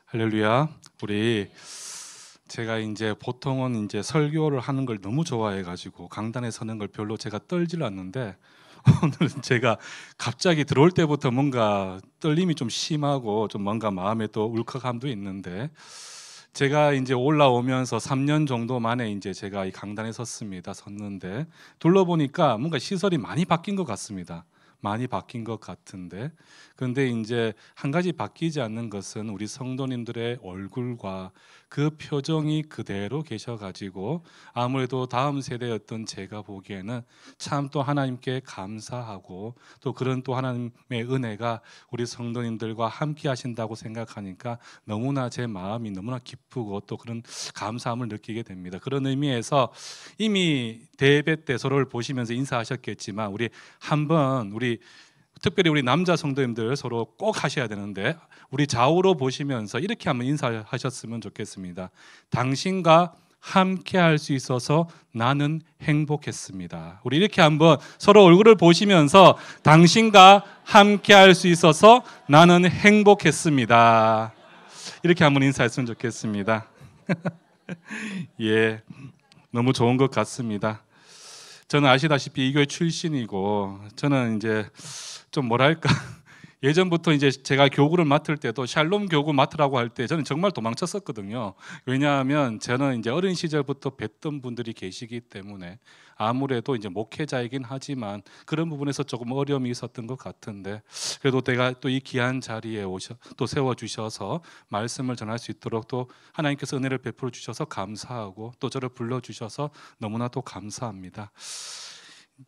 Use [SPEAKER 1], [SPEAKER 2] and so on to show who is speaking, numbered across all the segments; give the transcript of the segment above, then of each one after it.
[SPEAKER 1] 할렐루야. 제가 이제 보통은 이제 설교를 하는 걸 너무 좋아해가지고 강단에 서는 걸 별로 제가 떨질 않는데 오늘은 제가 갑자기 들어올 때부터 뭔가 떨림이 좀 심하고 좀 뭔가 마음에 또 울컥함도 있는데 제가 이제 올라오면서 3년 정도 만에 이제 제가 이 강단에 섰는데 둘러보니까 뭔가 시설이 많이 바뀐 것 같습니다. 많이 바뀐 것 같은데 그런데 이제 한 가지 바뀌지 않는 것은 우리 성도님들의 얼굴과 그 표정이 그대로 계셔가지고 아무래도 다음 세대였던 제가 보기에는 참 또 하나님께 감사하고 또 그런 또 하나님의 은혜가 우리 성도님들과 함께 하신다고 생각하니까 너무나 제 마음이 너무나 기쁘고 또 그런 감사함을 느끼게 됩니다. 그런 의미에서 이미 대회 때 서로를 보시면서 인사하셨겠지만 우리 특별히 우리 남자 성도님들 서로 꼭 하셔야 되는데 우리 좌우로 보시면서 이렇게 한번 인사하셨으면 좋겠습니다. 당신과 함께 할 수 있어서 나는 행복했습니다. 우리 이렇게 한번 서로 얼굴을 보시면서 당신과 함께 할 수 있어서 나는 행복했습니다. 이렇게 한번 인사했으면 좋겠습니다. 예, 너무 좋은 것 같습니다. 저는 아시다시피 이 교회 출신이고 저는 이제 좀 뭐랄까 예전부터 이제 제가 교구를 맡을 때도 샬롬 교구 맡으라고 할 때 저는 정말 도망쳤었거든요. 왜냐하면 저는 이제 어린 시절부터 뵀던 분들이 계시기 때문에 아무래도 이제 목회자이긴 하지만 그런 부분에서 조금 어려움이 있었던 것 같은데 그래도 내가 또 이 귀한 자리에 또 세워 주셔서 말씀을 전할 수 있도록 또 하나님께서 은혜를 베풀어 주셔서 감사하고 또 저를 불러 주셔서 너무나 또 감사합니다.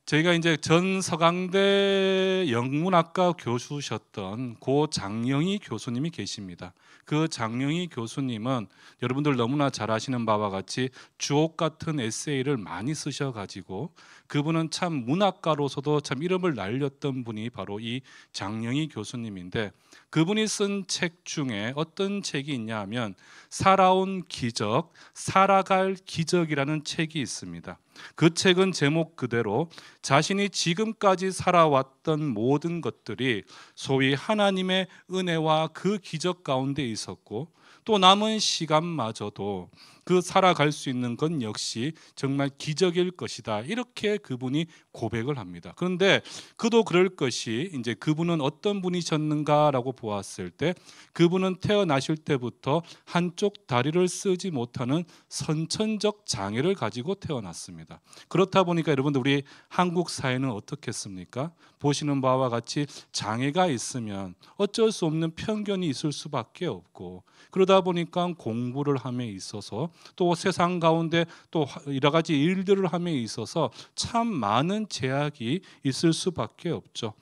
[SPEAKER 1] 저희가 이제 전 서강대 영문학과 교수셨던 고 장영희 교수님이 계십니다. 그 장영희 교수님은 여러분들 너무나 잘 아시는 바와 같이 주옥 같은 에세이를 많이 쓰셔가지고 그분은 참 문학가로서도 참 이름을 날렸던 분이 바로 이 장영희 교수님인데 그분이 쓴 책 중에 어떤 책이 있냐 하면 살아온 기적, 살아갈 기적이라는 책이 있습니다. 그 책은 제목 그대로 자신이 지금까지 살아왔던 모든 것들이 소위 하나님의 은혜와 그 기적 가운데 있었고 또 남은 시간마저도 그 살아갈 수 있는 건 역시 정말 기적일 것이다. 이렇게 그분이 고백을 합니다. 그런데 그도 그럴 것이 이제 그분은 어떤 분이셨는가라고 보았을 때 그분은 태어나실 때부터 한쪽 다리를 쓰지 못하는 선천적 장애를 가지고 태어났습니다. 그렇다 보니까 여러분들 우리 한국 사회는 어떻겠습니까? 보시는 바와 같이 장애가 있으면 어쩔 수 없는 편견이 있을 수밖에 없고 그러다 보니까 공부를 함에 있어서 또 세상 가운데 또 여러 가지 일들을 함에 있어서 참 많은 제약이 있을 수밖에 없죠.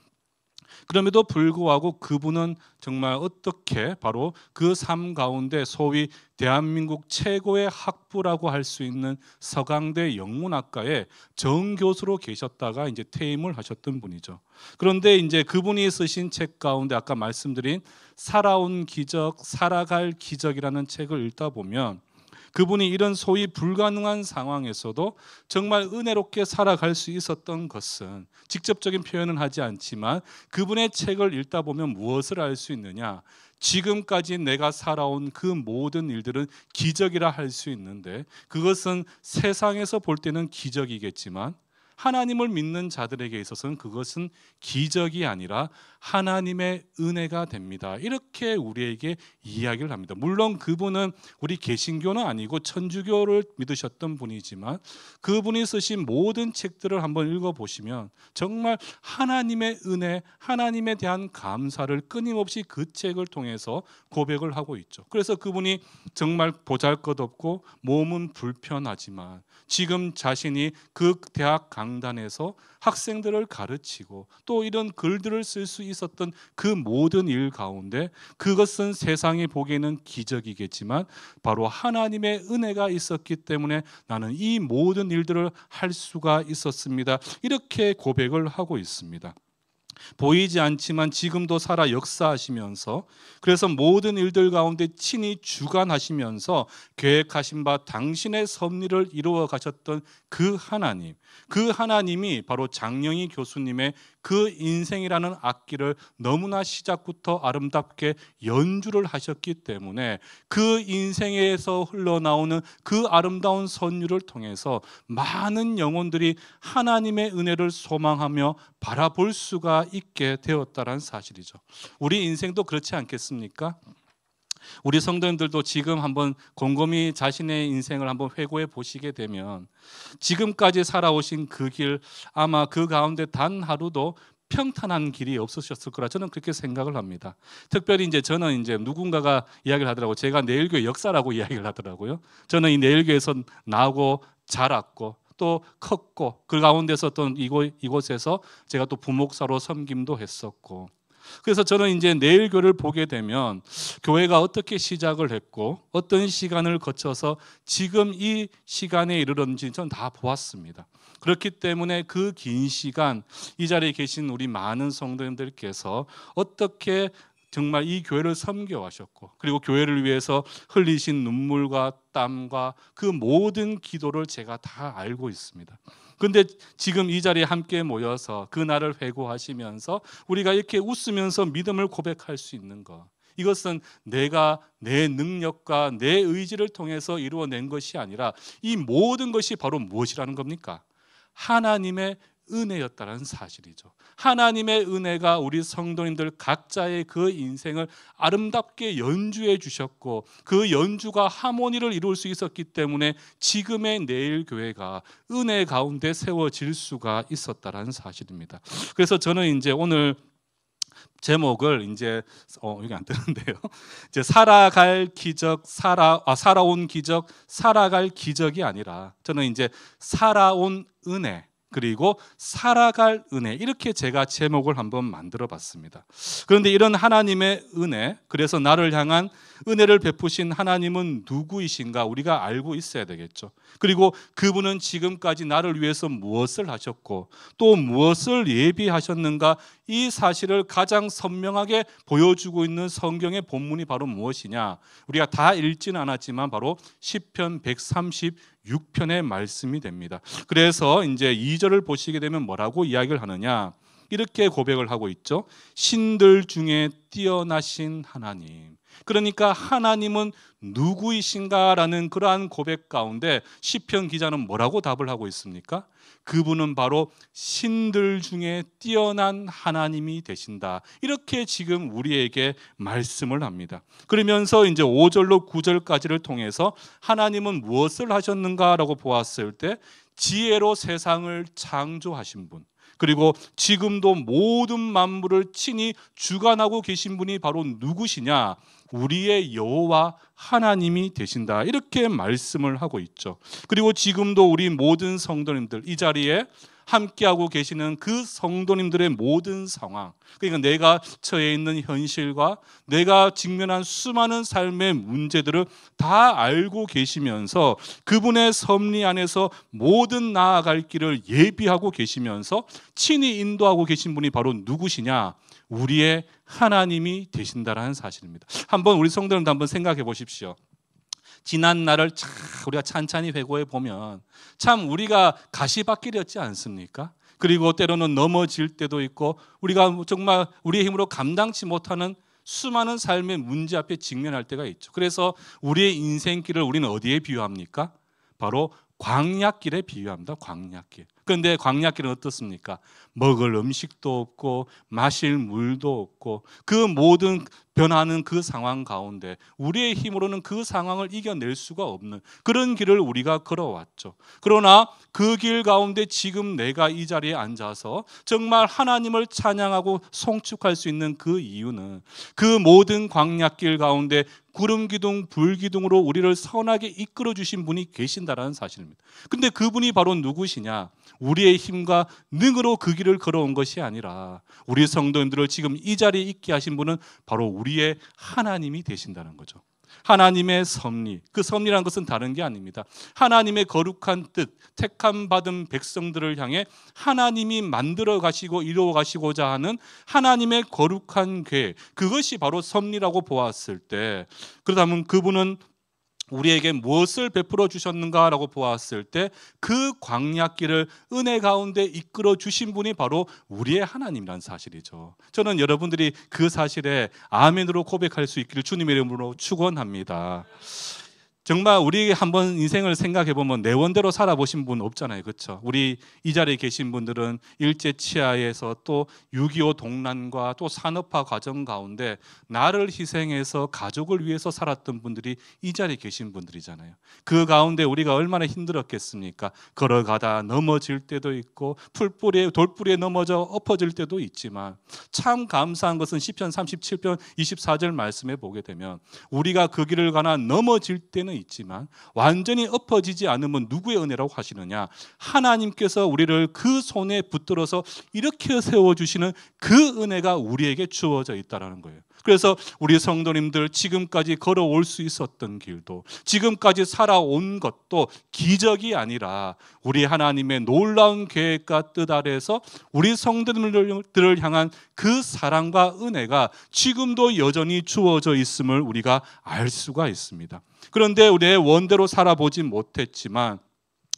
[SPEAKER 1] 그럼에도 불구하고 그분은 정말 어떻게 바로 그 삶 가운데 소위 대한민국 최고의 학부라고 할 수 있는 서강대 영문학과의 정교수로 계셨다가 이제 퇴임을 하셨던 분이죠. 그런데 이제 그분이 쓰신 책 가운데 아까 말씀드린 살아온 기적, 살아갈 기적이라는 책을 읽다 보면 그분이 이런 소위 불가능한 상황에서도 정말 은혜롭게 살아갈 수 있었던 것은 직접적인 표현은 하지 않지만 그분의 책을 읽다 보면 무엇을 알 수 있느냐? 지금까지 내가 살아온 그 모든 일들은 기적이라 할 수 있는데 그것은 세상에서 볼 때는 기적이겠지만 하나님을 믿는 자들에게 있어서는 그것은 기적이 아니라 하나님의 은혜가 됩니다. 이렇게 우리에게 이야기를 합니다. 물론 그분은 우리 개신교는 아니고 천주교를 믿으셨던 분이지만 그분이 쓰신 모든 책들을 한번 읽어보시면 정말 하나님의 은혜, 하나님에 대한 감사를 끊임없이 그 책을 통해서 고백을 하고 있죠. 그래서 그분이 정말 보잘것없고 몸은 불편하지만 지금 자신이 그 대학 강단에서 학생들을 가르치고 또 이런 글들을 쓸 수 있었던 그 모든 일 가운데 그것은 세상이 보기에는 기적이겠지만 바로 하나님의 은혜가 있었기 때문에 나는 이 모든 일들을 할 수가 있었습니다. 이렇게 고백을 하고 있습니다. 보이지 않지만 지금도 살아 역사하시면서 그래서 모든 일들 가운데 친히 주관하시면서 계획하신 바 당신의 섭리를 이루어 가셨던 그 하나님이 바로 장영희 교수님의 그 인생이라는 악기를 너무나 시작부터 아름답게 연주를 하셨기 때문에 그 인생에서 흘러나오는 그 아름다운 선율을 통해서 많은 영혼들이 하나님의 은혜를 소망하며 바라볼 수가 있게 되었다는 사실이죠. 우리 인생도 그렇지 않겠습니까? 우리 성도님들도 지금 한번 곰곰이 자신의 인생을 한번 회고해 보시게 되면 지금까지 살아오신 그 길, 아마 그 가운데 단 하루도 평탄한 길이 없으셨을 거라 저는 그렇게 생각을 합니다. 특별히 저는 누군가가 이야기를 하더라고요. 제가 내일교회 역사라고 이야기를 하더라고요. 저는 이 내일교회에서 나고 자랐고 또 컸고 그 가운데서 또 이곳에서 제가 또 부목사로 섬김도 했었고, 그래서 저는 내일교회를 보게 되면 교회가 어떻게 시작을 했고 어떤 시간을 거쳐서 지금 이 시간에 이르렀는지 저는 다 보았습니다. 그렇기 때문에 그 긴 시간 이 자리에 계신 우리 많은 성도님들께서 어떻게 정말 이 교회를 섬겨하셨고 그리고 교회를 위해서 흘리신 눈물과 땀과 그 모든 기도를 제가 다 알고 있습니다. 그런데 지금 이 자리에 함께 모여서 그 날을 회고하시면서 우리가 이렇게 웃으면서 믿음을 고백할 수 있는 것, 이것은 내가 내 능력과 내 의지를 통해서 이루어낸 것이 아니라 이 모든 것이 바로 무엇이라는 겁니까? 하나님의 은혜였다는 사실이죠. 하나님의 은혜가 우리 성도님들 각자의 그 인생을 아름답게 연주해 주셨고 그 연주가 하모니를 이룰 수 있었기 때문에 지금의 내일교회가 은혜 가운데 세워질 수가 있었다는 사실입니다. 그래서 저는 오늘 제목을 여기 안 뜨는데요. 살아갈 기적, 살아온 기적, 살아갈 기적이 아니라 저는 살아온 은혜 그리고 살아갈 은혜, 이렇게 제가 제목을 한번 만들어 봤습니다. 그런데 이런 하나님의 은혜, 그래서 나를 향한 은혜를 베푸신 하나님은 누구이신가 우리가 알고 있어야 되겠죠. 그리고 그분은 지금까지 나를 위해서 무엇을 하셨고 또 무엇을 예비하셨는가, 이 사실을 가장 선명하게 보여주고 있는 성경의 본문이 바로 무엇이냐, 우리가 다 읽지는 않았지만 바로 시편 136편의 말씀이 됩니다. 그래서 2절을 보시게 되면 뭐라고 이야기를 하느냐, 이렇게 고백을 하고 있죠. 신들 중에 뛰어나신 하나님. 그러니까 하나님은 누구이신가라는 그러한 고백 가운데 시편 기자는 뭐라고 답을 하고 있습니까? 그분은 바로 신들 중에 뛰어난 하나님이 되신다, 이렇게 지금 우리에게 말씀을 합니다. 그러면서 5절로 9절까지를 통해서 하나님은 무엇을 하셨는가라고 보았을 때 지혜로 세상을 창조하신 분, 그리고 지금도 모든 만물을 친히 주관하고 계신 분이 바로 누구시냐, 우리의 여호와 하나님이 되신다, 이렇게 말씀을 하고 있죠. 그리고 지금도 우리 모든 성도님들, 이 자리에 함께하고 계시는 그 성도님들의 모든 상황, 그러니까 내가 처해 있는 현실과 내가 직면한 수많은 삶의 문제들을 다 알고 계시면서 그분의 섭리 안에서 모든 나아갈 길을 예비하고 계시면서 친히 인도하고 계신 분이 바로 누구시냐, 우리의 하나님이 되신다라는 사실입니다. 한번 우리 성도님도 한번 생각해 보십시오. 지난 날을 우리가 찬찬히 회고해 보면 참 우리가 가시밭길이었지 않습니까? 그리고 때로는 넘어질 때도 있고 우리가 정말 우리의 힘으로 감당치 못하는 수많은 삶의 문제 앞에 직면할 때가 있죠. 그래서 우리의 인생길을 우리는 어디에 비유합니까? 바로 광야길에 비유합니다. 광야길. 그런데 광야길은 어떻습니까? 먹을 음식도 없고 마실 물도 없고 그 모든 변하는 그 상황 가운데 우리의 힘으로는 그 상황을 이겨낼 수가 없는 그런 길을 우리가 걸어왔죠. 그러나 그 길 가운데 지금 내가 이 자리에 앉아서 정말 하나님을 찬양하고 송축할 수 있는 그 이유는 그 모든 광야길 가운데 구름 기둥, 불 기둥으로 우리를 선하게 이끌어 주신 분이 계신다라는 사실입니다. 근데 그분이 바로 누구시냐? 우리의 힘과 능으로 그 길을 걸어온 것이 아니라 우리 성도님들을 지금 이 자리에 있게 하신 분은 바로 우리의 하나님이 되신다는 거죠. 하나님의 섭리, 그 섭리라는 것은 다른 게 아닙니다. 하나님의 거룩한 뜻, 택함 받은 백성들을 향해 하나님이 만들어 가시고 이루어 가시고자 하는 하나님의 거룩한 계획, 그것이 바로 섭리라고 보았을 때, 그렇다면 그분은 우리에게 무엇을 베풀어 주셨는가라고 보았을 때 그 광야길을 은혜 가운데 이끌어 주신 분이 바로 우리의 하나님이라는 사실이죠. 저는 여러분들이 그 사실에 아멘으로 고백할 수 있기를 주님의 이름으로 축원합니다. 정말 우리 한번 인생을 생각해 보면 내 원대로 살아보신 분 없잖아요, 그렇죠? 우리 이 자리에 계신 분들은 일제 치하에서 또 6.25 동란과 또 산업화 과정 가운데 나를 희생해서 가족을 위해서 살았던 분들이 이 자리에 계신 분들이잖아요. 그 가운데 우리가 얼마나 힘들었겠습니까? 걸어가다 넘어질 때도 있고 풀뿌리에 돌뿌리에 넘어져 엎어질 때도 있지만 참 감사한 것은 시편 37편 24절 말씀에 보게 되면 우리가 그 길을 가나 넘어질 때는 있지만 완전히 엎어지지 않으면 누구의 은혜라고 하시느냐? 하나님께서 우리를 그 손에 붙들어서 이렇게 세워주시는 그 은혜가 우리에게 주어져 있다는 거예요. 그래서 우리 성도님들 지금까지 걸어올 수 있었던 길도 지금까지 살아온 것도 기적이 아니라 우리 하나님의 놀라운 계획과 뜻 아래에서 우리 성도님들을 향한 그 사랑과 은혜가 지금도 여전히 주어져 있음을 우리가 알 수가 있습니다. 그런데 우리의 원대로 살아보지 못했지만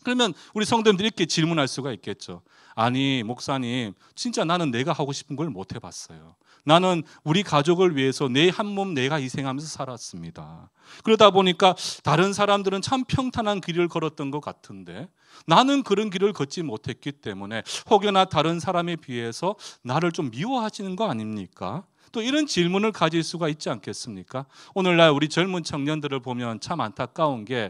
[SPEAKER 1] 그러면 우리 성도님들이 이렇게 질문할 수가 있겠죠. 아니 목사님 진짜 나는 내가 하고 싶은 걸 못 해봤어요. 나는 우리 가족을 위해서 내 한 몸 내가 희생하면서 살았습니다. 그러다 보니까 다른 사람들은 참 평탄한 길을 걸었던 것 같은데 나는 그런 길을 걷지 못했기 때문에 혹여나 다른 사람에 비해서 나를 좀 미워하시는 거 아닙니까? 또 이런 질문을 가질 수가 있지 않겠습니까? 오늘날 우리 젊은 청년들을 보면 참 안타까운 게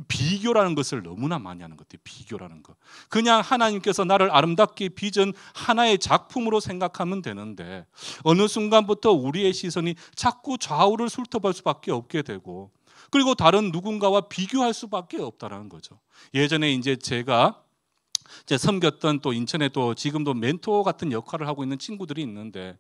[SPEAKER 1] 비교라는 것을 너무나 많이 하는 것 같아요. 비교라는 것. 그냥 하나님께서 나를 아름답게 빚은 하나의 작품으로 생각하면 되는데 어느 순간부터 우리의 시선이 자꾸 좌우를 훑어볼 수밖에 없게 되고 그리고 다른 누군가와 비교할 수밖에 없다는 거죠. 예전에 이제 제가 섬겼던 또 인천에 또 지금도 멘토 같은 역할을 하고 있는 친구들이 있는데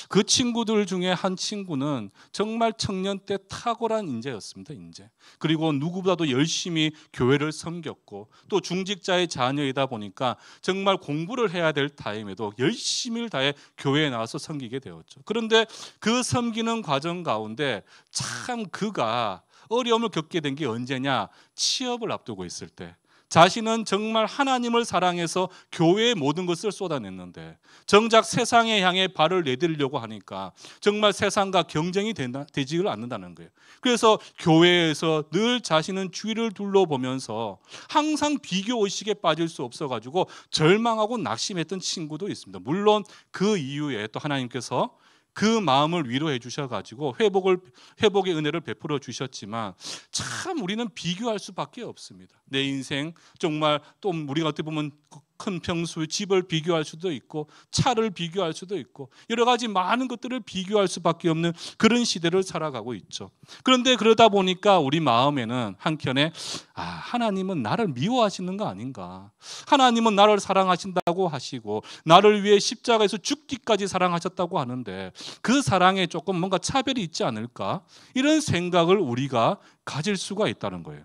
[SPEAKER 1] 그 친구들 중에 한 친구는 정말 청년 때 탁월한 인재였습니다. 인재. 그리고 누구보다도 열심히 교회를 섬겼고 또 중직자의 자녀이다 보니까 정말 공부를 해야 될 타임에도 열심히 다해 교회에 나와서 섬기게 되었죠. 그런데 그 섬기는 과정 가운데 참 그가 어려움을 겪게 된 게 언제냐? 취업을 앞두고 있을 때. 자신은 정말 하나님을 사랑해서 교회의 모든 것을 쏟아냈는데 정작 세상에 향해 발을 내디려고 하니까 정말 세상과 경쟁이 되지를 않는다는 거예요. 그래서 교회에서 늘 자신은 주위를 둘러보면서 항상 비교의식에 빠질 수 없어가지고 절망하고 낙심했던 친구도 있습니다. 물론 그 이후에 또 하나님께서 그 마음을 위로해 주셔가지고 회복의 은혜를 베풀어 주셨지만 참 우리는 비교할 수밖에 없습니다. 내 인생 정말 또 우리가 어떻게 보면 큰 평수 집을 비교할 수도 있고 차를 비교할 수도 있고 여러 가지 많은 것들을 비교할 수밖에 없는 그런 시대를 살아가고 있죠. 그런데 그러다 보니까 우리 마음에는 한켠에 하나님은 나를 미워하시는 거 아닌가? 하나님은 나를 사랑하신다고 하시고 나를 위해 십자가에서 죽기까지 사랑하셨다고 하는데 그 사랑에 조금 뭔가 차별이 있지 않을까? 이런 생각을 우리가 가질 수가 있다는 거예요.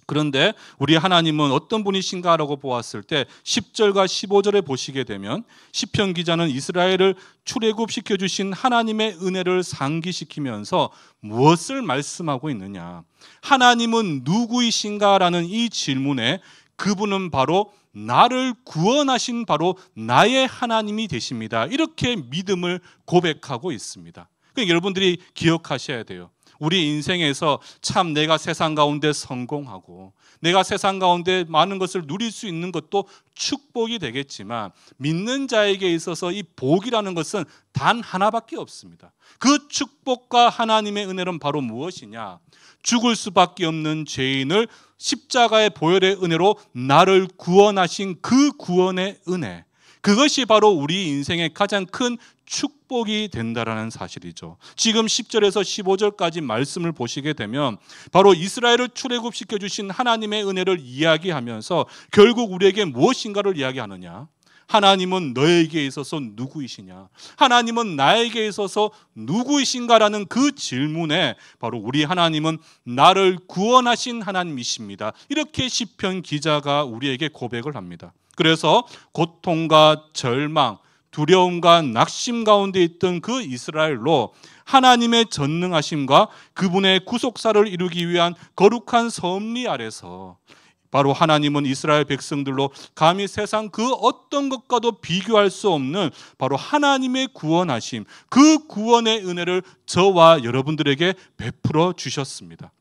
[SPEAKER 1] 그런데 우리 하나님은 어떤 분이신가라고 보았을 때 10절과 15절에 보시게 되면 시편 기자는 이스라엘을 출애굽시켜 주신 하나님의 은혜를 상기시키면서 무엇을 말씀하고 있느냐? 하나님은 누구이신가라는 이 질문에 그분은 바로 나를 구원하신 바로 나의 하나님이 되십니다. 이렇게 믿음을 고백하고 있습니다. 그러니까 여러분들이 기억하셔야 돼요. 우리 인생에서 참 내가 세상 가운데 성공하고 내가 세상 가운데 많은 것을 누릴 수 있는 것도 축복이 되겠지만 믿는 자에게 있어서 이 복이라는 것은 단 하나밖에 없습니다. 그 축복과 하나님의 은혜는 바로 무엇이냐? 죽을 수밖에 없는 죄인을 십자가의 보혈의 은혜로 나를 구원하신 그 구원의 은혜, 그것이 바로 우리 인생의 가장 큰 축복이 된다라는 사실이죠. 지금 10절에서 15절까지 말씀을 보시게 되면 바로 이스라엘을 출애굽시켜 주신 하나님의 은혜를 이야기하면서 결국 우리에게 무엇인가를 이야기하느냐? 하나님은 너에게 있어서 누구이시냐? 하나님은 나에게 있어서 누구이신가라는 그 질문에 바로 우리 하나님은 나를 구원하신 하나님이십니다. 이렇게 시편 기자가 우리에게 고백을 합니다. 그래서 고통과 절망, 두려움과 낙심 가운데 있던 그 이스라엘로 하나님의 전능하심과 그분의 구속사를 이루기 위한 거룩한 섭리 아래서 바로 하나님은 이스라엘 백성들로 감히 세상 그 어떤 것과도 비교할 수 없는 바로 하나님의 구원하심, 그 구원의 은혜를 저와 여러분들에게 베풀어 주셨습니다.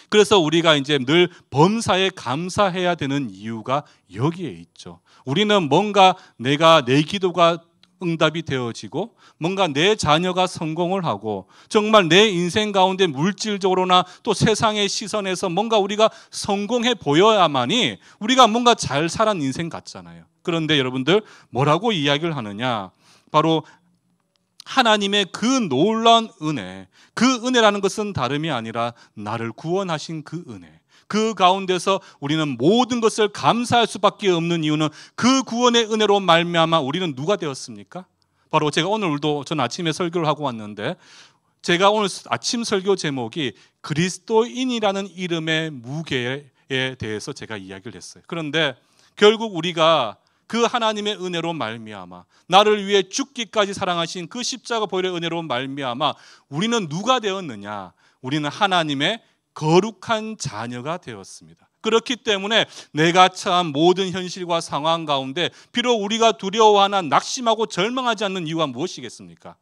[SPEAKER 1] 그래서 우리가 이제 늘 범사에 감사해야 되는 이유가 여기에 있죠. 우리는 뭔가 내 기도가 응답이 되어지고 뭔가 내 자녀가 성공을 하고 정말 내 인생 가운데 물질적으로나 또 세상의 시선에서 뭔가 우리가 성공해 보여야만이 우리가 뭔가 잘 살은 인생 같잖아요. 그런데 여러분들 뭐라고 이야기를 하느냐? 바로 하나님의 그 놀라운 은혜, 그 은혜라는 것은 다름이 아니라 나를 구원하신 그 은혜, 그 가운데서 우리는 모든 것을 감사할 수밖에 없는 이유는 그 구원의 은혜로 말미암아 우리는 누가 되었습니까? 바로 제가 오늘도 전 아침에 설교를 하고 왔는데 제가 오늘 아침 설교 제목이 그리스도인이라는 이름의 무게에 대해서 제가 이야기를 했어요. 그런데 결국 우리가 그 하나님의 은혜로 말미암아 나를 위해 죽기까지 사랑하신 그 십자가 보혈의 은혜로 말미암아 우리는 누가 되었느냐? 우리는 하나님의 거룩한 자녀가 되었습니다. 그렇기 때문에 내가 처한 모든 현실과 상황 가운데 비록 우리가 두려워하나 낙심하고 절망하지 않는 이유가 무엇이겠습니까?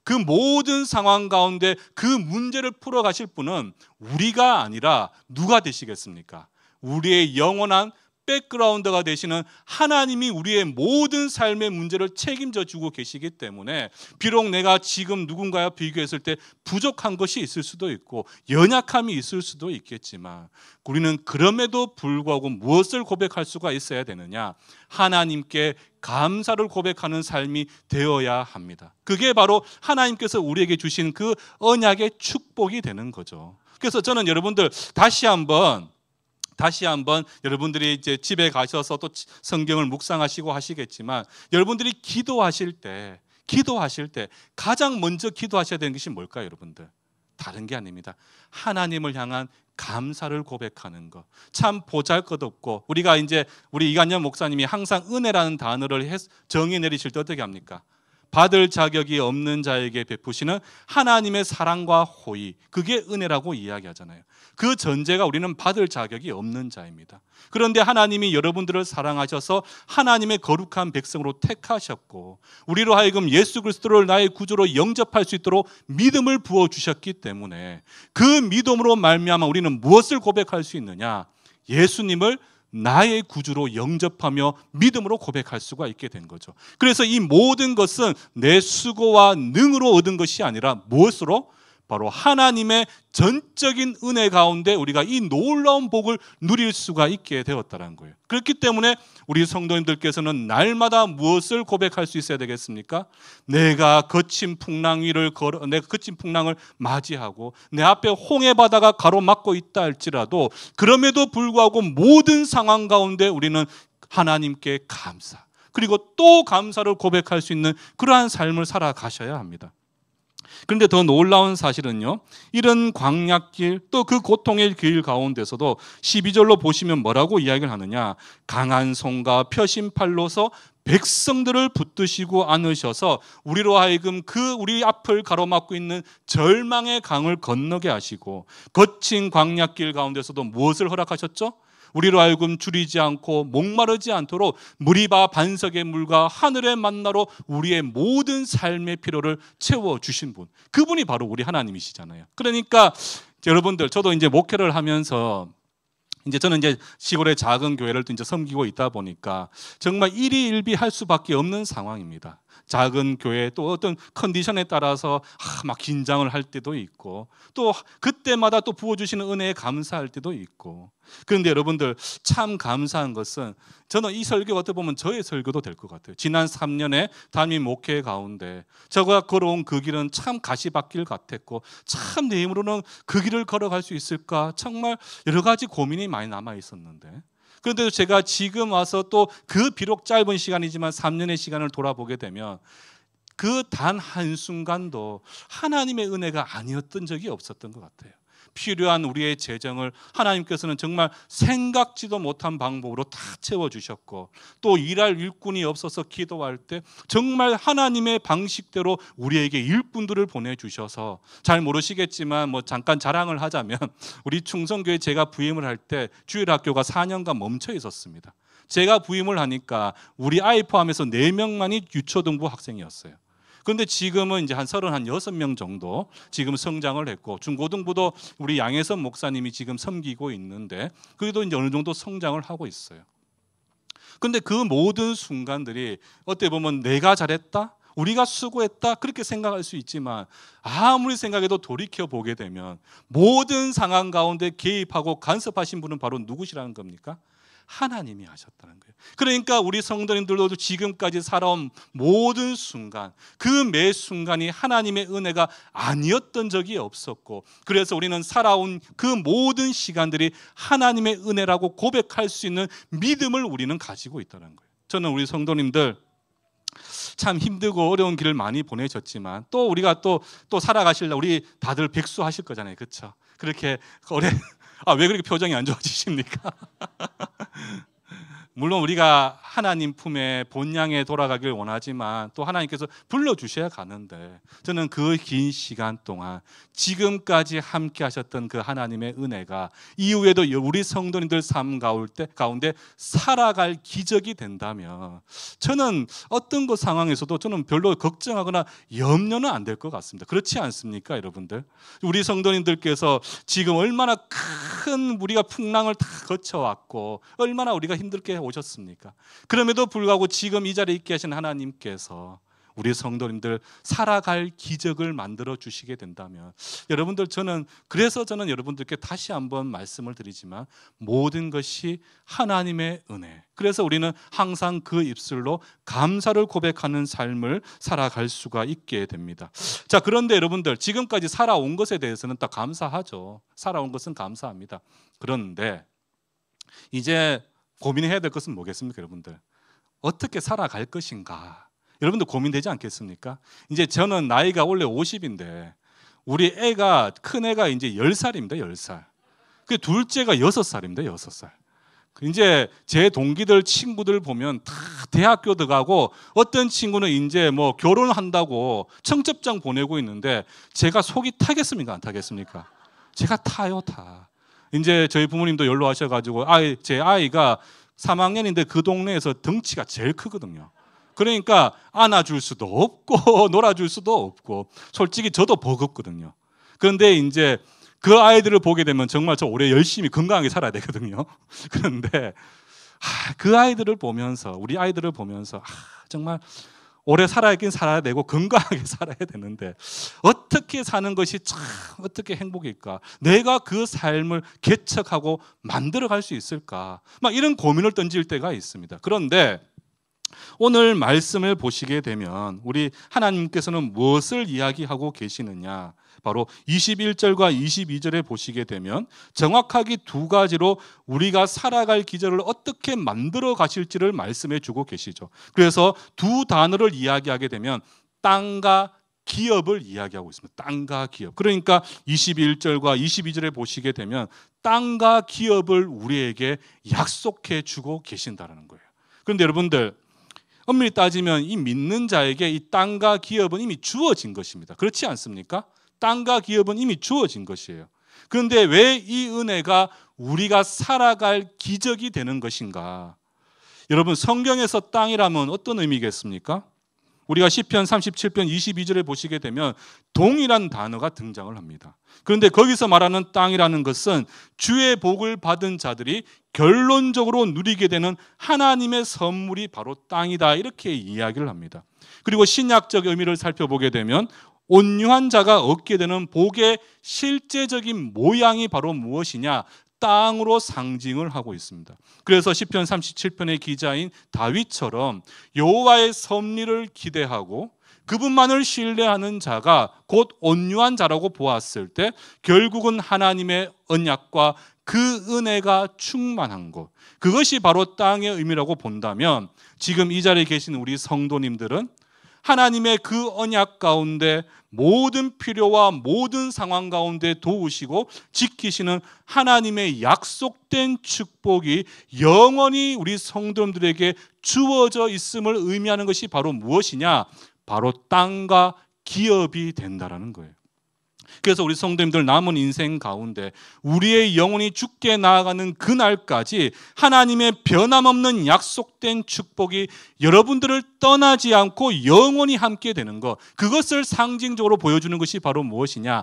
[SPEAKER 1] 그 모든 상황 가운데 그 문제를 풀어가실 분은 우리가 아니라 누가 되시겠습니까? 우리의 영원한 백그라운드가 되시는 하나님이 우리의 모든 삶의 문제를 책임져 주고 계시기 때문에 비록 내가 지금 누군가와 비교했을 때 부족한 것이 있을 수도 있고 연약함이 있을 수도 있겠지만 우리는 그럼에도 불구하고 무엇을 고백할 수가 있어야 되느냐? 하나님께 감사를 고백하는 삶이 되어야 합니다. 그게 바로 하나님께서 우리에게 주신 그 언약의 축복이 되는 거죠. 그래서 저는 여러분들 다시 한번 여러분들이 이제 집에 가셔서 또 성경을 묵상하시고 하시겠지만 여러분들이 기도하실 때 가장 먼저 기도하셔야 되는 것이 뭘까요, 여러분들? 다른 게 아닙니다. 하나님을 향한 감사를 고백하는 것. 참 보잘것없고 우리 이간년 목사님이 항상 은혜라는 단어를 정의 내리실 때 어떻게 합니까? 받을 자격이 없는 자에게 베푸시는 하나님의 사랑과 호의, 그게 은혜라고 이야기하잖아요. 그 전제가 우리는 받을 자격이 없는 자입니다. 그런데 하나님이 여러분들을 사랑하셔서 하나님의 거룩한 백성으로 택하셨고 우리로 하여금 예수 그리스도를 나의 구주로 영접할 수 있도록 믿음을 부어주셨기 때문에 그 믿음으로 말미암아 우리는 무엇을 고백할 수 있느냐? 예수님을 나의 구주로 영접하며 믿음으로 고백할 수가 있게 된 거죠. 그래서 이 모든 것은 내 수고와 능으로 얻은 것이 아니라 무엇으로? 바로 하나님의 전적인 은혜 가운데 우리가 이 놀라운 복을 누릴 수가 있게 되었다는 거예요. 그렇기 때문에 우리 성도님들께서는 날마다 무엇을 고백할 수 있어야 되겠습니까? 내가 거친 풍랑을 맞이하고 내 앞에 홍해 바다가 가로막고 있다 할지라도 그럼에도 불구하고 모든 상황 가운데 우리는 하나님께 감사 그리고 또 감사를 고백할 수 있는 그러한 삶을 살아가셔야 합니다. 그런데 더 놀라운 사실은요, 이런 광야길 또 그 고통의 길 가운데서도 12절로 보시면 뭐라고 이야기를 하느냐? 강한 손과 펴신 팔로서 백성들을 붙드시고 안으셔서 우리로 하여금 우리 앞을 가로막고 있는 절망의 강을 건너게 하시고 거친 광야길 가운데서도 무엇을 허락하셨죠? 우리로 하여금 줄이지 않고 목마르지 않도록 무리바 반석의 물과 하늘의 만나로 우리의 모든 삶의 필요를 채워주신 분, 그분이 바로 우리 하나님이시잖아요. 그러니까 여러분들, 저도 이제 목회를 하면서 저는 시골의 작은 교회를 또 섬기고 있다 보니까 정말 일희일비 할 수밖에 없는 상황입니다. 작은 교회 또 어떤 컨디션에 따라서 막 긴장을 할 때도 있고 또 그때마다 또 부어주시는 은혜에 감사할 때도 있고. 그런데 여러분들, 참 감사한 것은 저는 이 설교가 어떻게 보면 저의 설교도 될 것 같아요. 지난 3년의 담임 목회 가운데 제가 걸어온 그 길은 참 가시밭길 같았고 참 내 힘으로는 그 길을 걸어갈 수 있을까 정말 여러 가지 고민이 많이 남아 있었는데, 그런데 제가 지금 와서 또 그 비록 짧은 시간이지만 3년의 시간을 돌아보게 되면 그 단 한순간도 하나님의 은혜가 아니었던 적이 없었던 것 같아요. 필요한 우리의 재정을 하나님께서는 정말 생각지도 못한 방법으로 다 채워주셨고, 또 일할 일꾼이 없어서 기도할 때 정말 하나님의 방식대로 우리에게 일꾼들을 보내주셔서, 잘 모르시겠지만 뭐 잠깐 자랑을 하자면 우리 충성교회 제가 부임을 할 때 주일학교가 4년간 멈춰 있었습니다. 제가 부임을 하니까 우리 아이 포함해서 4명만이 유초등부 학생이었어요. 그런데 지금은 이제 한 36명 정도 지금 성장을 했고, 중고등부도 우리 양혜선 목사님이 지금 섬기고 있는데 그래도 이제 어느 정도 성장을 하고 있어요. 그런데 그 모든 순간들이 어떻게 보면 내가 잘했다, 우리가 수고했다 그렇게 생각할 수 있지만, 아무리 생각해도 돌이켜 보게 되면 모든 상황 가운데 개입하고 간섭하신 분은 바로 누구시라는 겁니까? 하나님이 하셨다는 거예요. 그러니까 우리 성도님들도 지금까지 살아온 모든 순간, 그 매 순간이 하나님의 은혜가 아니었던 적이 없었고, 그래서 우리는 살아온 그 모든 시간들이 하나님의 은혜라고 고백할 수 있는 믿음을 우리는 가지고 있다는 거예요. 저는 우리 성도님들 참 힘들고 어려운 길을 많이 보내셨지만, 또 우리가 또 살아가실래, 우리 다들 백수하실 거잖아요, 그렇죠? 그렇게 오래 왜 그렇게 표정이 안 좋아지십니까? 물론 우리가 하나님 품에 본향에 돌아가길 원하지만 또 하나님께서 불러주셔야 가는데, 저는 그 긴 시간 동안 지금까지 함께 하셨던 그 하나님의 은혜가 이후에도 우리 성도님들 삶 가운데 살아갈 기적이 된다면, 저는 어떤 그 상황에서도 저는 별로 걱정하거나 염려는 안 될 것 같습니다. 그렇지 않습니까, 여러분들? 우리 성도님들께서 지금 얼마나 큰 우리가 풍랑을 다 거쳐왔고 얼마나 우리가 힘들게 오셨습니까? 그럼에도 불구하고 지금 이 자리에 있게 하신 하나님께서 우리 성도님들 살아갈 기적을 만들어 주시게 된다면, 여러분들, 그래서 저는 여러분들께 다시 한번 말씀을 드리지만, 모든 것이 하나님의 은혜, 그래서 우리는 항상 그 입술로 감사를 고백하는 삶을 살아갈 수가 있게 됩니다. 자, 그런데 여러분들, 지금까지 살아온 것에 대해서는 다 감사하죠. 살아온 것은 감사합니다. 그런데 이제 고민해야 될 것은 뭐겠습니까, 여러분들? 어떻게 살아갈 것인가? 여러분들 고민되지 않겠습니까? 이제 저는 나이가 원래 50인데 우리 큰 애가 이제 10살입니다. 10살. 그 둘째가 6살입니다. 6살. 이제 제 동기들 친구들 보면 다 대학교 들어가고, 어떤 친구는 이제 뭐 결혼한다고 청첩장 보내고 있는데, 제가 속이 타겠습니까, 안 타겠습니까? 제가 타요, 타. 이제 저희 부모님도 연로하셔가지고 제 아이가 3학년인데 그 동네에서 덩치가 제일 크거든요. 그러니까 안아줄 수도 없고 놀아줄 수도 없고, 솔직히 저도 버겁거든요. 그런데 이제 그 아이들을 보게 되면 정말 저 올해 열심히 건강하게 살아야 되거든요. 그런데 그 아이들을 보면서, 우리 아이들을 보면서 정말 오래 살아야긴 살아야 되고 건강하게 살아야 되는데, 어떻게 사는 것이 참 어떻게 행복일까? 내가 그 삶을 개척하고 만들어갈 수 있을까? 막 이런 고민을 던질 때가 있습니다. 그런데 오늘 말씀을 보시게 되면 우리 하나님께서는 무엇을 이야기하고 계시느냐? 바로 21절과 22절에 보시게 되면 정확하게 두 가지로 우리가 살아갈 기절을 어떻게 만들어 가실지를 말씀해 주고 계시죠. 그래서 두 단어를 이야기하게 되면 땅과 기업을 이야기하고 있습니다. 땅과 기업. 그러니까 21절과 22절에 보시게 되면 땅과 기업을 우리에게 약속해 주고 계신다는 거예요. 그런데 여러분들, 엄밀히 따지면 이 믿는 자에게 이 땅과 기업은 이미 주어진 것입니다. 그렇지 않습니까? 땅과 기업은 이미 주어진 것이에요. 그런데 왜 이 은혜가 우리가 살아갈 기적이 되는 것인가? 여러분, 성경에서 땅이라면 어떤 의미겠습니까? 우리가 시편 37편 22절에 보시게 되면 동이란 단어가 등장을 합니다. 그런데 거기서 말하는 땅이라는 것은 주의 복을 받은 자들이 결론적으로 누리게 되는 하나님의 선물이 바로 땅이다, 이렇게 이야기를 합니다. 그리고 신약적 의미를 살펴보게 되면 온유한 자가 얻게 되는 복의 실제적인 모양이 바로 무엇이냐? 땅으로 상징을 하고 있습니다. 그래서 시편 37편의 기자인 다윗처럼 여호와의 섭리를 기대하고 그분만을 신뢰하는 자가 곧 온유한 자라고 보았을 때 결국은 하나님의 언약과 그 은혜가 충만한 것, 그것이 바로 땅의 의미라고 본다면, 지금 이 자리에 계신 우리 성도님들은 하나님의 그 언약 가운데 모든 필요와 모든 상황 가운데 도우시고 지키시는 하나님의 약속된 축복이 영원히 우리 성도들에게 주어져 있음을 의미하는 것이 바로 무엇이냐? 바로 땅과 기업이 된다라는 거예요. 그래서 우리 성도님들 남은 인생 가운데 우리의 영혼이 죽게 나아가는 그날까지 하나님의 변함없는 약속된 축복이 여러분들을 떠나지 않고 영원히 함께 되는 것, 그것을 상징적으로 보여주는 것이 바로 무엇이냐?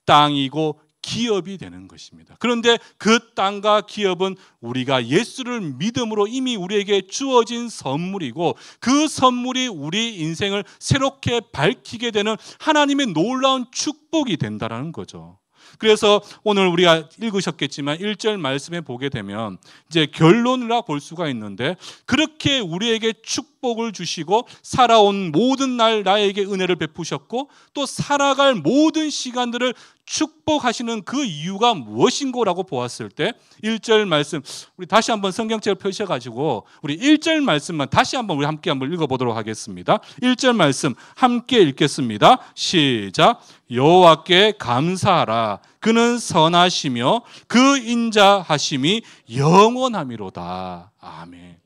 [SPEAKER 1] 땅이고 기업이 되는 것입니다. 그런데 그 땅과 기업은 우리가 예수를 믿음으로 이미 우리에게 주어진 선물이고, 그 선물이 우리 인생을 새롭게 밝히게 되는 하나님의 놀라운 축복이 된다는 거죠. 그래서 오늘 우리가 읽으셨겠지만 1절 말씀에 보게 되면 이제 결론이라 볼 수가 있는데, 그렇게 우리에게 축복을 주시고 살아온 모든 날 나에게 은혜를 베푸셨고 또 살아갈 모든 시간들을 축복하시는 그 이유가 무엇인고라고 보았을 때 1절 말씀, 우리 다시 한번 성경책을 펴셔가지고 우리 1절 말씀만 다시 한번 우리 함께 한번 읽어보도록 하겠습니다. 1절 말씀 함께 읽겠습니다. 시작. 여호와께 감사하라. 그는 선하시며 그 인자하심이 영원함이로다. 아멘.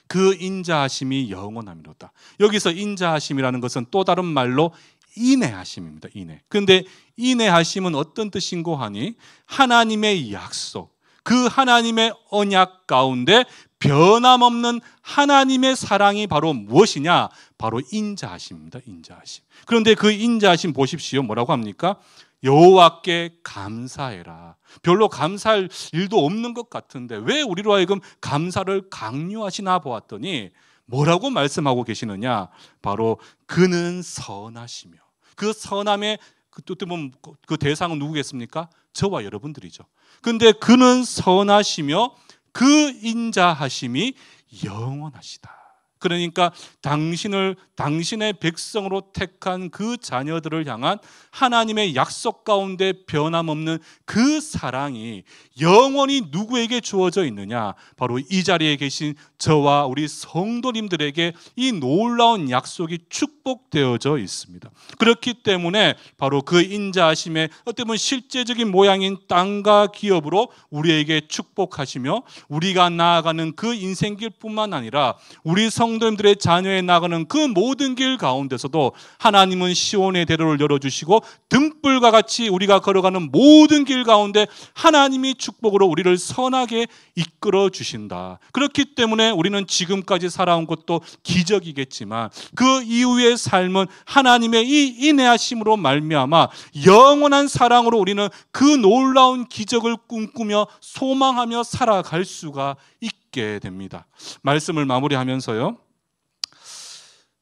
[SPEAKER 1] 그 인자하심이 영원함이로다. 여기서 인자하심이라는 것은 또 다른 말로 인내하심입니다. 인내. 그런데 인내하심은 어떤 뜻인고 하니 하나님의 약속, 그 하나님의 언약 가운데 변함없는 하나님의 사랑이 바로 무엇이냐? 바로 인자하심입니다. 인자하심. 그런데 그 인자하심 보십시오. 뭐라고 합니까? 여호와께 감사해라. 별로 감사할 일도 없는 것 같은데 왜 우리로 하여금 감사를 강요하시나 보았더니 뭐라고 말씀하고 계시느냐? 바로 그는 선하시며, 그 선함의 그 대상은 누구겠습니까? 저와 여러분들이죠. 그런데 그는 선하시며 그 인자하심이 영원하시다. 그러니까 당신의 백성으로 택한 그 자녀들을 향한 하나님의 약속 가운데 변함없는 그 사랑이 영원히 누구에게 주어져 있느냐? 바로 이 자리에 계신 저와 우리 성도님들에게 이 놀라운 약속이 축복되어져 있습니다. 그렇기 때문에 바로 그 인자하심의 어떻게 보면 실제적인 모양인 땅과 기업으로 우리에게 축복하시며, 우리가 나아가는 그 인생길뿐만 아니라 우리 성도님들의 자녀에 나가는 그 모든 길 가운데서도 하나님은 시온의 대로를 열어주시고 등불과 같이 우리가 걸어가는 모든 길 가운데 하나님이 축복으로 우리를 선하게 이끌어 주신다. 그렇기 때문에 우리는 지금까지 살아온 것도 기적이겠지만 그 이후의 삶은 하나님의 이 인내하심으로 말미암아 영원한 사랑으로 우리는 그 놀라운 기적을 꿈꾸며 소망하며 살아갈 수가 있게 됩니다. 말씀을 마무리하면서요,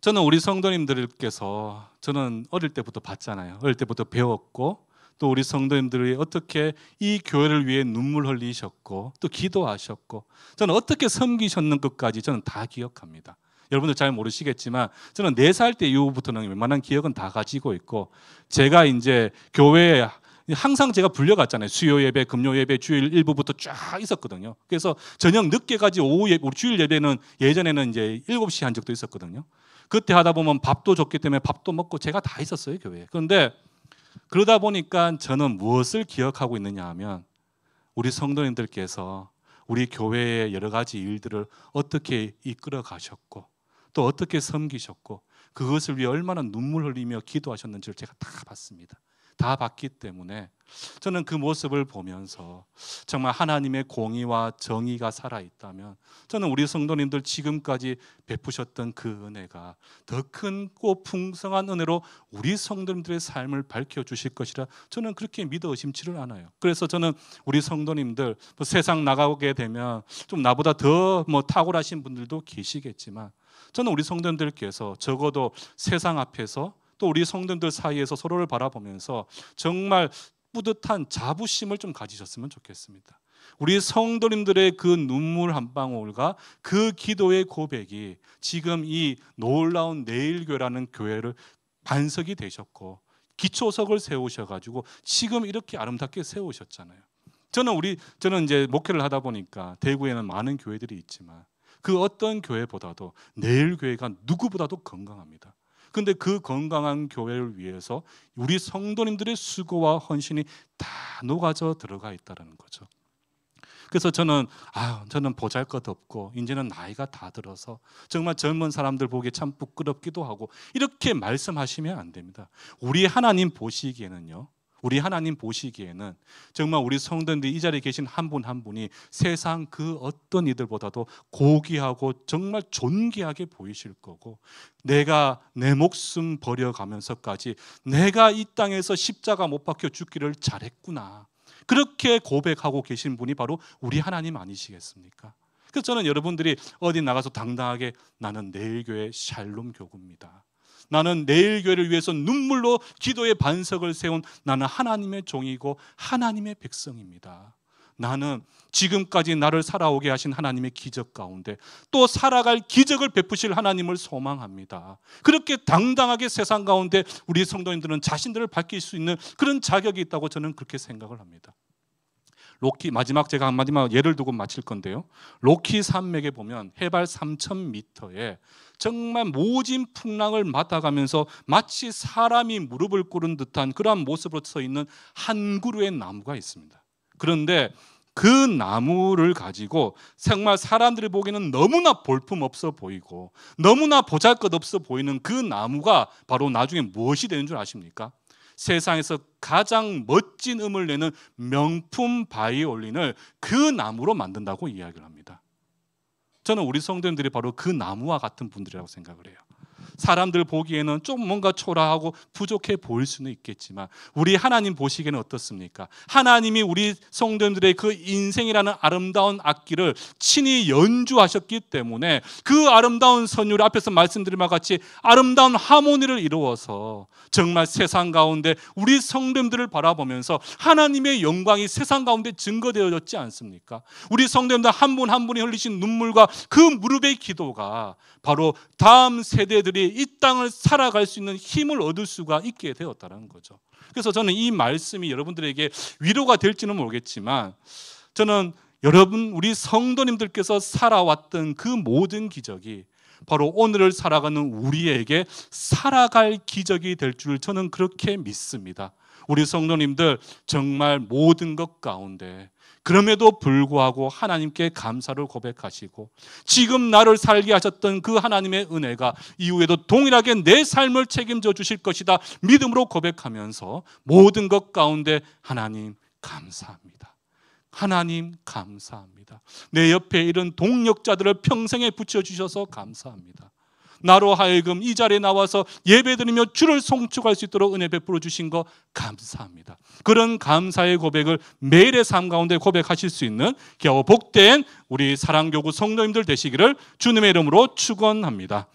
[SPEAKER 1] 저는 우리 성도님들께서, 저는 어릴 때부터 봤잖아요. 어릴 때부터 배웠고 또 우리 성도님들이 어떻게 이 교회를 위해 눈물 흘리셨고 또 기도하셨고 저는 어떻게 섬기셨는 것까지 저는 다 기억합니다. 여러분들 잘 모르시겠지만 저는 4살 때 이후부터는 웬만한 기억은 다 가지고 있고, 제가 이제 교회에 항상 제가 불려갔잖아요. 수요 예배, 금요 예배, 주일 일부부터 쫙 있었거든요. 그래서 저녁 늦게까지 오후 예배, 우리 주일 예배는 예전에는 이제 7시 한 적도 있었거든요. 그때 하다 보면 밥도 줬기 때문에 밥도 먹고 제가 다 있었어요, 교회에. 그런데 그러다 보니까 저는 무엇을 기억하고 있느냐 하면 우리 성도님들께서 우리 교회의 여러 가지 일들을 어떻게 이끌어 가셨고 또 어떻게 섬기셨고 그것을 위해 얼마나 눈물 흘리며 기도하셨는지를 제가 다 봤습니다. 다 봤기 때문에 저는 그 모습을 보면서 정말 하나님의 공의와 정의가 살아있다면 저는 우리 성도님들 지금까지 베푸셨던 그 은혜가 더 크고 풍성한 은혜로 우리 성도님들의 삶을 밝혀주실 것이라 저는 그렇게 믿어 의심치를 않아요. 그래서 저는 우리 성도님들 세상 나가게 되면 좀 나보다 더 탁월하신 분들도 계시겠지만 저는 우리 성도님들께서 적어도 세상 앞에서 또 우리 성도들 사이에서 서로를 바라보면서 정말 뿌듯한 자부심을 좀 가지셨으면 좋겠습니다. 우리 성도님들의 그 눈물 한 방울과 그 기도의 고백이 지금 이 놀라운 내일교회라는 교회를 반석이 되셨고 기초석을 세우셔가지고 지금 이렇게 아름답게 세우셨잖아요. 저는 이제 목회를 하다 보니까 대구에는 많은 교회들이 있지만 그 어떤 교회보다도 내일교회가 누구보다도 건강합니다. 근데 그 건강한 교회를 위해서 우리 성도님들의 수고와 헌신이 다 녹아져 들어가 있다는 거죠. 그래서 저는 보잘것없고 이제는 나이가 다 들어서 정말 젊은 사람들 보기에 참 부끄럽기도 하고 이렇게 말씀하시면 안 됩니다. 우리 하나님 보시기에는 정말 우리 성도님들이 이 자리에 계신 한 분 한 분이 세상 그 어떤 이들보다도 고귀하고 정말 존귀하게 보이실 거고, 내가 내 목숨 버려가면서까지 내가 이 땅에서 십자가 못 박혀 죽기를 잘했구나, 그렇게 고백하고 계신 분이 바로 우리 하나님 아니시겠습니까? 그래서 저는 여러분들이 어디 나가서 당당하게 나는 내일교회 샬롬 교구입니다, 나는 내일교회를 위해서 눈물로 기도의 반석을 세운 나는 하나님의 종이고 하나님의 백성입니다, 나는 지금까지 나를 살아오게 하신 하나님의 기적 가운데 또 살아갈 기적을 베푸실 하나님을 소망합니다. 그렇게 당당하게 세상 가운데 우리 성도님들은 자신들을 밝힐 수 있는 그런 자격이 있다고 저는 그렇게 생각을 합니다. 마지막 제가 한마디만 예를 두고 마칠 건데요, 로키 산맥에 보면 해발 3,000m에 정말 모진 풍랑을 맞아가면서 마치 사람이 무릎을 꿇은 듯한 그러한 모습으로 서 있는 한 그루의 나무가 있습니다. 그런데 그 나무를 가지고 정말 사람들이 보기에는 너무나 볼품없어 보이고 너무나 보잘것없어 보이는 그 나무가 바로 나중에 무엇이 되는 줄 아십니까? 세상에서 가장 멋진 음을 내는 명품 바이올린을 그 나무로 만든다고 이야기를 합니다. 저는 우리 성도님들이 바로 그 나무와 같은 분들이라고 생각을 해요. 사람들 보기에는 좀 뭔가 초라하고 부족해 보일 수는 있겠지만 우리 하나님 보시기에는 어떻습니까? 하나님이 우리 성도님들의 그 인생이라는 아름다운 악기를 친히 연주하셨기 때문에 그 아름다운 선율 앞에서 말씀드린 바와 같이 아름다운 하모니를 이루어서 정말 세상 가운데 우리 성도님들을 바라보면서 하나님의 영광이 세상 가운데 증거되어졌지 않습니까? 우리 성도님들 한 분 한 분이 흘리신 눈물과 그 무릎의 기도가 바로 다음 세대들이 이 땅을 살아갈 수 있는 힘을 얻을 수가 있게 되었다는 거죠. 그래서 저는 이 말씀이 여러분들에게 위로가 될지는 모르겠지만 저는 여러분 우리 성도님들께서 살아왔던 그 모든 기적이 바로 오늘을 살아가는 우리에게 살아갈 기적이 될 줄 저는 그렇게 믿습니다. 우리 성도님들 정말 모든 것 가운데 그럼에도 불구하고 하나님께 감사를 고백하시고 지금 나를 살게 하셨던 그 하나님의 은혜가 이후에도 동일하게 내 삶을 책임져 주실 것이다 믿음으로 고백하면서 모든 것 가운데 하나님 감사합니다, 하나님 감사합니다, 내 옆에 이런 동력자들을 평생에 붙여주셔서 감사합니다, 나로 하여금 이 자리에 나와서 예배드리며 주를 송축할 수 있도록 은혜 베풀어 주신 거 감사합니다. 그런 감사의 고백을 매일의 삶 가운데 고백하실 수 있는 겨우 복된 우리 사랑교구 성도님들 되시기를 주님의 이름으로 축원합니다.